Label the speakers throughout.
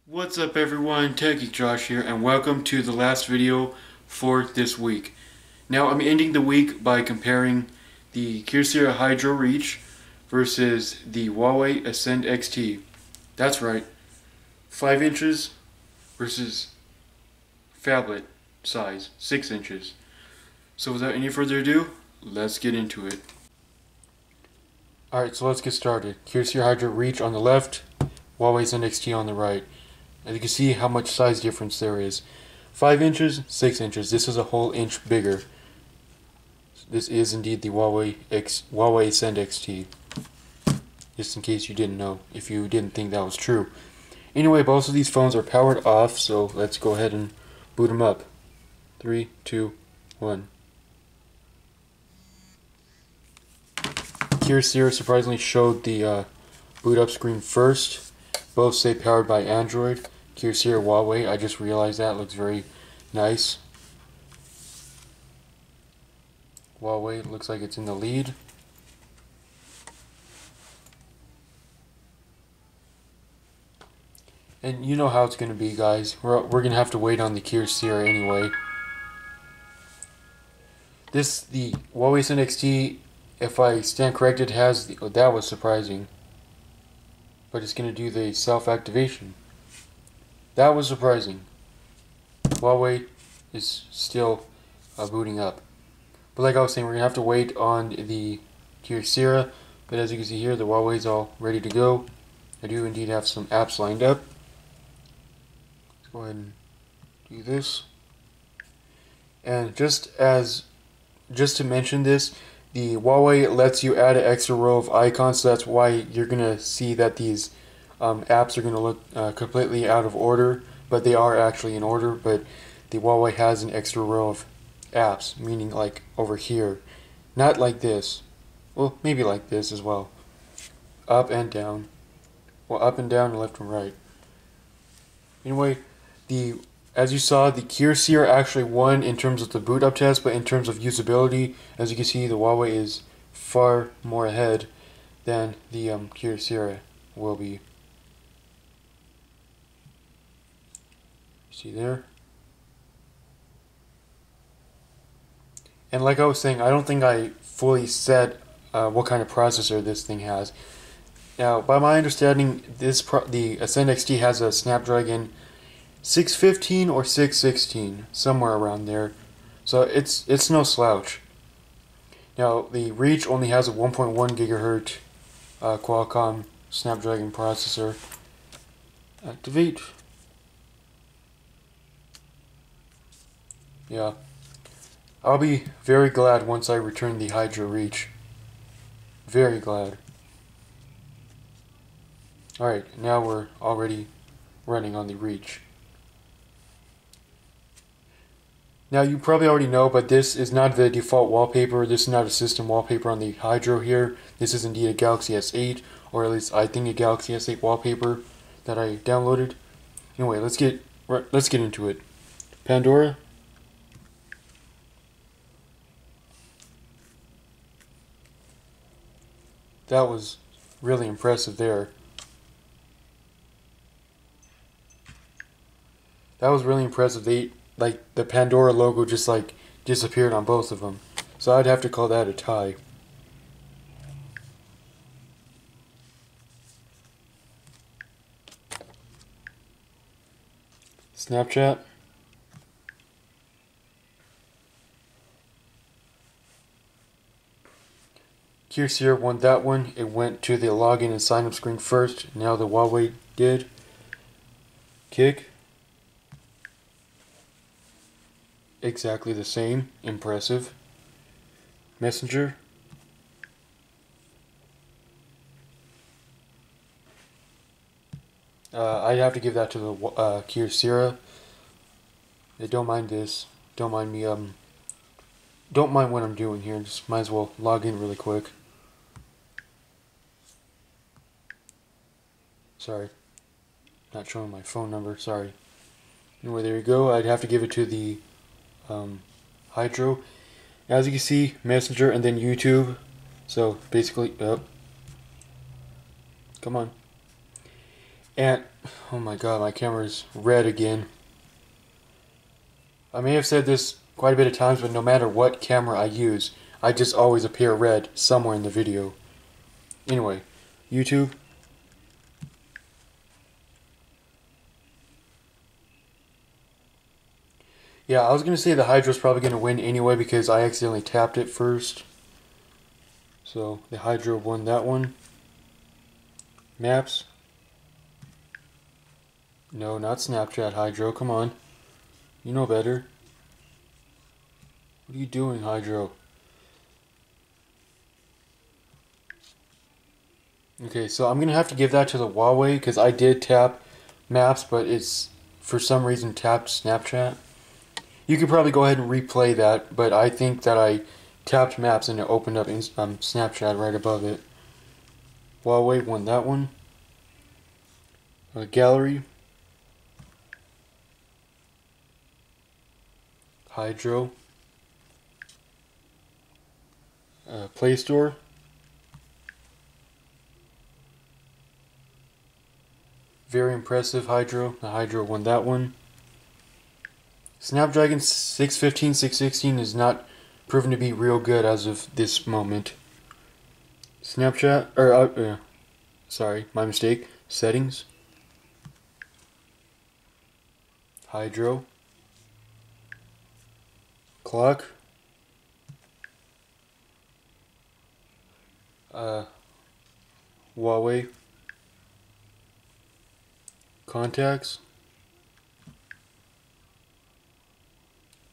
Speaker 1: What's up everyone, Techie Josh here, and welcome to the last video for this week. Now I'm ending the week by comparing the Kyocera Hydro Reach versus the Huawei Ascend XT. That's right, 5 inches versus phablet size, 6 inches. So without any further ado, let's get into it. Alright, so let's get started. Kyocera Hydro Reach on the left, Huawei Ascend XT on the right. As you can see how much size difference there is. 5 inches, 6 inches. This is a whole inch bigger. This is indeed the Huawei Ascend XT. Just in case you didn't know, if you didn't think that was true. Anyway, both of these phones are powered off, so let's go ahead and boot them up. 3, 2, 1. Kyocera surprisingly showed the boot up screen first. Both say powered by Android. Kyocera Huawei, I just realized that, looks very nice. Huawei looks like it's in the lead. And you know how it's going to be, guys. We're going to have to wait on the Kyocera anyway. The Huawei Ascend XT, if I stand corrected, has the, oh, that was surprising. But it's going to do the self-activation. That was surprising. Huawei is still booting up. But like I was saying, we're going to have to wait on the Kyocera. But as you can see here, the Huawei's all ready to go. I do indeed have some apps lined up. Let's go ahead and do this. And just to mention this, the Huawei lets you add an extra row of icons, so that's why you're going to see that these apps are going to look completely out of order, but they are actually in order. But the Huawei has an extra row of apps, meaning like over here. Not like this. Well, maybe like this as well. Up and down. Well, up and down, left and right. Anyway, as you saw, the Kyocera actually won in terms of the boot up test, but in terms of usability, as you can see, the Huawei is far more ahead than the Kyocera will be. See there? And like I was saying, I don't think I fully said what kind of processor this thing has. Now, by my understanding, the Ascend XT has a Snapdragon 615 or 616, somewhere around there. So it's no slouch. Now, the Reach only has a 1.1 gigahertz Qualcomm Snapdragon processor. Activate. Yeah. I'll be very glad once I return the Hydro Reach. Very glad. Alright, now we're already running on the Reach. Now you probably already know, but this is not the default wallpaper. This is not a system wallpaper on the Hydro here. This is indeed a Galaxy S8, or at least I think a Galaxy S8 wallpaper that I downloaded. Anyway, let's get into it. Pandora. That was really impressive there. That was really impressive. Like the Pandora logo just like disappeared on both of them. So I'd have to call that a tie. Snapchat. Kyocera won that one. It went to the login and sign up screen first. Now the Huawei did. Kik. Exactly the same. Impressive. Messenger. I'd have to give that to the Kyocera. Don't mind this. Don't mind me. Don't mind what I'm doing here. Just might as well log in really quick. Sorry. Not showing my phone number. Sorry. Anyway, there you go. I'd have to give it to the Hydro. As you can see, Messenger and then YouTube. So basically, come on. And Oh my god, my camera's red again. I may have said this quite a bit of times, but no matter what camera I use, I just always appear red somewhere in the video. Anyway, YouTube. Yeah, I was going to say the Hydro's probably going to win anyway because I accidentally tapped it first. So, the Hydro won that one. Maps. No, not Snapchat, Hydro, come on. You know better. What are you doing, Hydro? Okay, so I'm going to have to give that to the Huawei because I did tap Maps, but it's for some reason tapped Snapchat. You could probably go ahead and replay that, but I think that I tapped Maps and it opened up Snapchat right above it. Huawei won that one. Gallery. Hydro. Play Store. Very impressive, Hydro. The Hydro won that one. Snapdragon 615, 616 is not proven to be real good as of this moment. Snapchat, or sorry, my mistake. Settings. Hydro. Clock. Huawei. Contacts.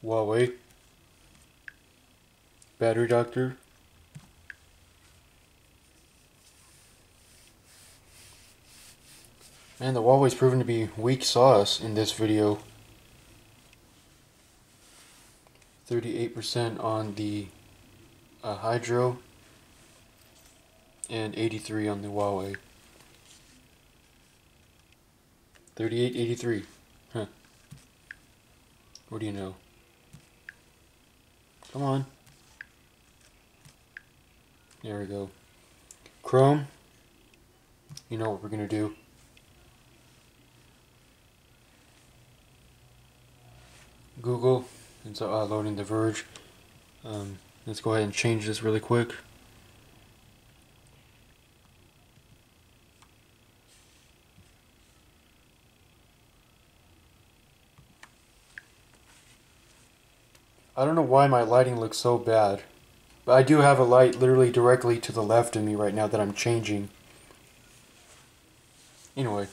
Speaker 1: Huawei. Battery doctor. Man, the Huawei's proven to be weak sauce in this video. 38% on the Hydro and 83 on the Huawei. 38, 83. Huh. What do you know? Come on. There we go. Chrome. You know what we're gonna do. Google. It's loading The Verge. Let's go ahead and change this really quick. I don't know why my lighting looks so bad, but I do have a light literally directly to the left of me right now that I'm changing. Anyway,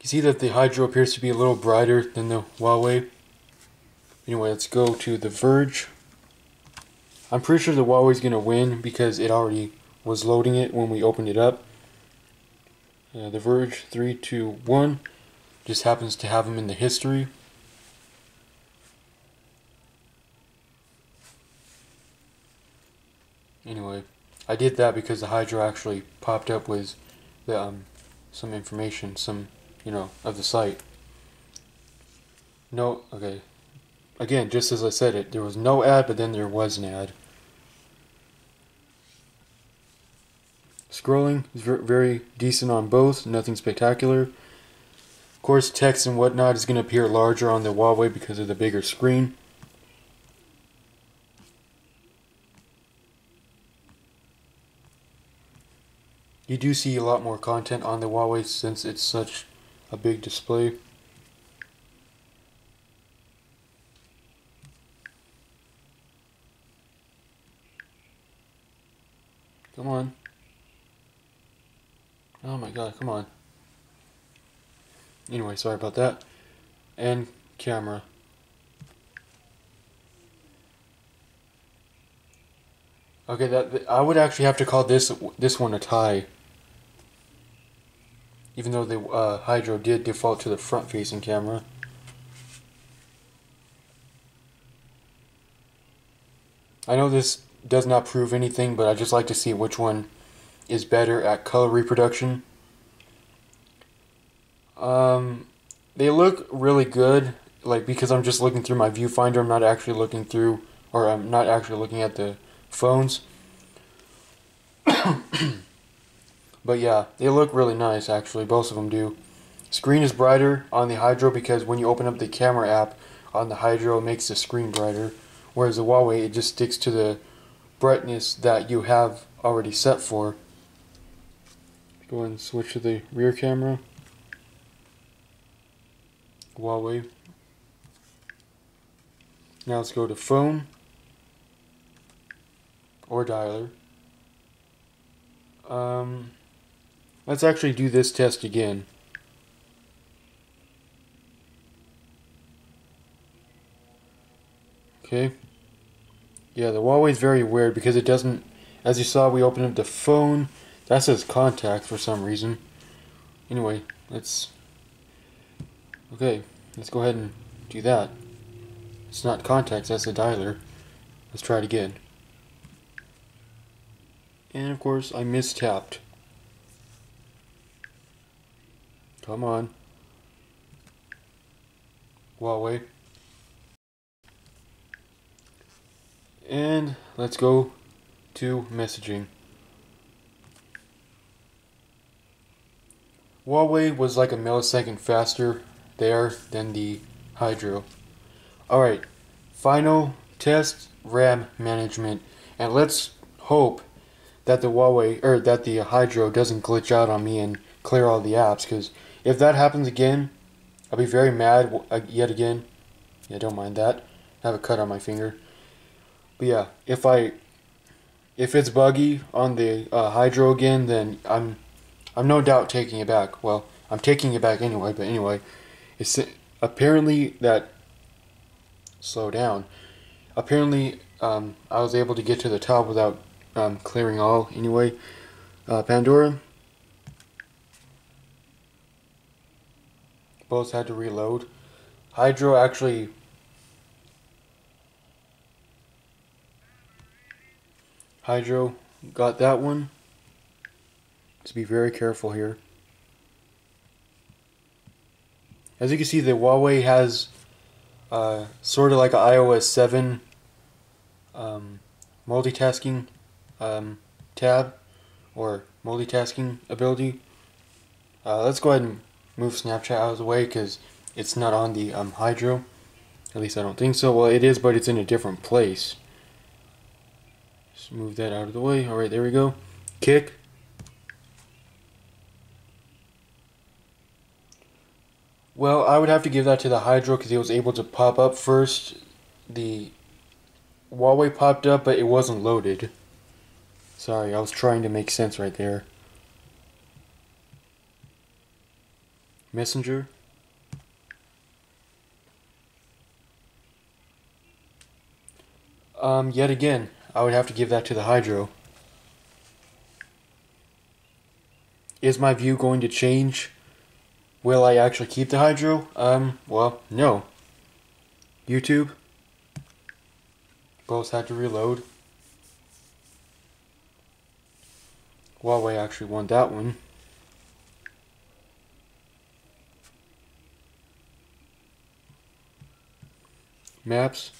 Speaker 1: you see that the Hydro appears to be a little brighter than the Huawei. Anyway, let's go to The Verge. I'm pretty sure the Huawei's going to win because it already was loading it when we opened it up. The Verge 3, 2, 1 just happens to have them in the history. Anyway, I did that because the Hydro actually popped up with the some information, of the site. No, okay. Again, just as I said it, there was no ad, but then there was an ad. Scrolling is very decent on both, nothing spectacular. Of course, text and whatnot is going to appear larger on the Huawei because of the bigger screen. You do see a lot more content on the Huawei since it's such a big display. Come on. Oh my god, come on. Anyway, sorry about that. And camera. Okay, I would actually have to call this one a tie. Even though the Hydro did default to the front-facing camera. I know this does not prove anything, but I just like to see which one is better at color reproduction. They look really good, because I'm just looking through my viewfinder. I'm not actually looking through, or I'm not actually looking at the phones. But yeah, they look really nice actually, both of them do. Screen is brighter on the Hydro because when you open up the camera app on the Hydro, it makes the screen brighter. Whereas the Huawei, it just sticks to the brightness that you have already set for. Go ahead and switch to the rear camera. Huawei. Now let's go to phone or dialer. Let's actually do this test again. Okay. Yeah, the Huawei is very weird because it doesn't, as you saw, we opened up the phone. That says contact for some reason. Anyway, okay, let's go ahead and do that. It's not contacts, that's a dialer. Let's try it again. And of course, I mistapped. Come on. Huawei. And let's go to messaging. Huawei was like a millisecond faster there than the Hydro. Alright, final test, RAM management. And let's hope that the Huawei, or that the Hydro doesn't glitch out on me and clear all the apps, because if that happens again, I'll be very mad yet again. Yeah, don't mind that. I have a cut on my finger. But yeah, if it's buggy on the Hydro again, then I'm no doubt taking it back. Well, I'm taking it back anyway, but anyway, it's apparently that slow down. Apparently, I was able to get to the top without clearing all. Anyway, Pandora. Both had to reload. Hydro actually. Hydro got that one. Let's be very careful here. As you can see, the Huawei has sort of like an iOS 7 multitasking tab or multitasking ability. Let's go ahead and move Snapchat out of the way because it's not on the Hydro. At least I don't think so. Well, it is, but it's in a different place. Just move that out of the way. Alright, there we go. Kick. Well, I would have to give that to the Hydro because it was able to pop up first. The Huawei popped up, but it wasn't loaded. Sorry, I was trying to make sense right there. Messenger. Yet again, I would have to give that to the Hydro. Is my view going to change? Will I actually keep the Hydro? Well, no. YouTube. Both had to reload. Huawei actually won that one. Maps.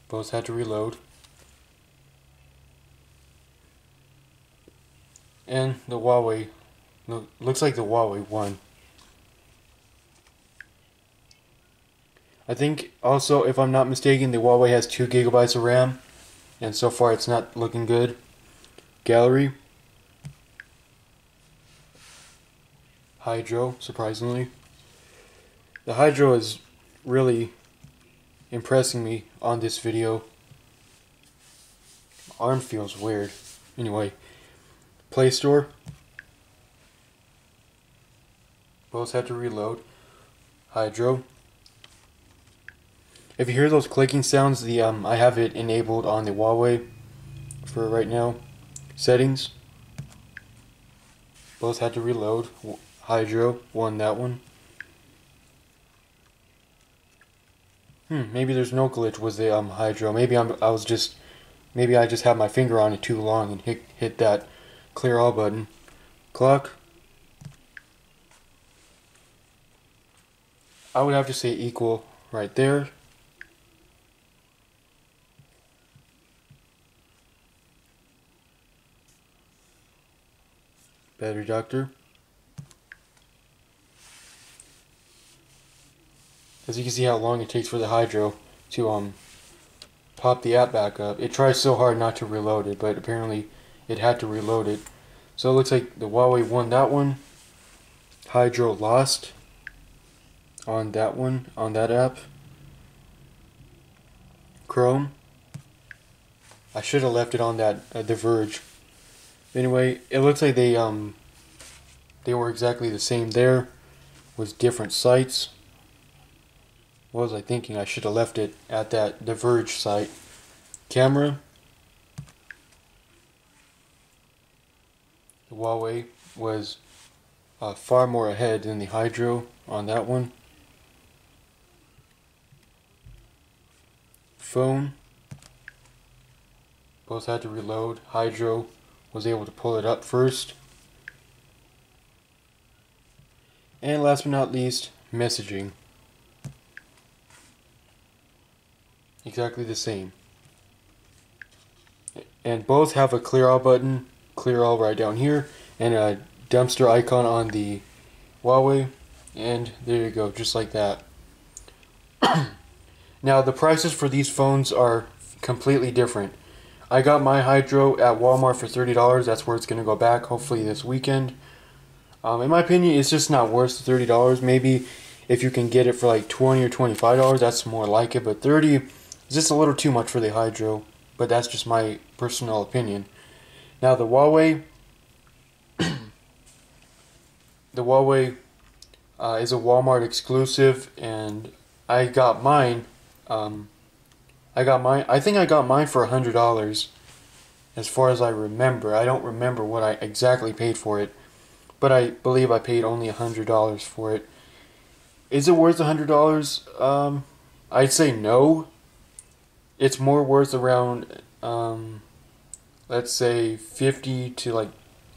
Speaker 1: Both had to reload. And the Huawei, looks like the Huawei won. I think also, if I'm not mistaken, the Huawei has 2 gigabytes of RAM. And so far it's not looking good. Gallery. Hydro, surprisingly. The Hydro is really impressing me on this video. Arm feels weird. Anyway, Play Store. Both had to reload. Hydro. If you hear those clicking sounds, I have it enabled on the Huawei for right now. Settings. Both had to reload. Hydro won that one. Maybe there's no glitch with the Hydro. Maybe I just have my finger on it too long and hit that clear all button. Clock. I would have to say equal right there. Battery doctor. As you can see how long it takes for the Hydro to pop the app back up. It tries so hard not to reload it, but apparently it had to reload it. So it looks like the Huawei won that one. Hydro lost on that one, on that app. Chrome. I should have left it on that The Verge. Anyway, it looks like they were exactly the same there, with different sites. What was I thinking? I should have left it at that The Verge site. Camera. The Huawei was far more ahead than the Hydro on that one. Phone. Both had to reload. Hydro was able to pull it up first. And last but not least, messaging. Exactly the same. And both have a clear all button, clear all right down here, and a dumpster icon on the Huawei. And there you go, just like that. Now the prices for these phones are completely different. I got my Hydro at Walmart for $30. That's where it's going to go back, hopefully this weekend. In my opinion, it's just not worth the $30. Maybe if you can get it for like $20 or $25, that's more like it. But $30 is just a little too much for the Hydro. But that's just my personal opinion. Now the Huawei, is a Walmart exclusive, and I got mine. I think I got mine for $100, as far as I remember. I don't remember what I exactly paid for it, but I believe I paid only $100 for it. Is it worth $100? I'd say no. It's more worth around, let's say $50 to like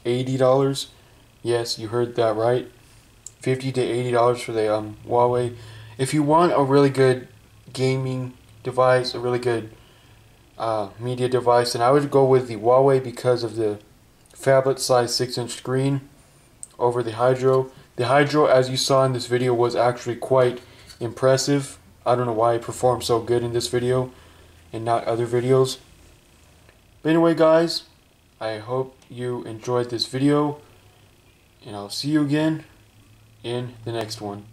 Speaker 1: $80. Yes, you heard that right. $50 to $80 for the Huawei. If you want a really good gaming device, a really good media device, then I would go with the Huawei because of the phablet size 6-inch screen over the Hydro. The Hydro, as you saw in this video, was actually quite impressive. I don't know why it performed so good in this video and not other videos. But anyway, guys, I hope you enjoyed this video, and I'll see you again in the next one.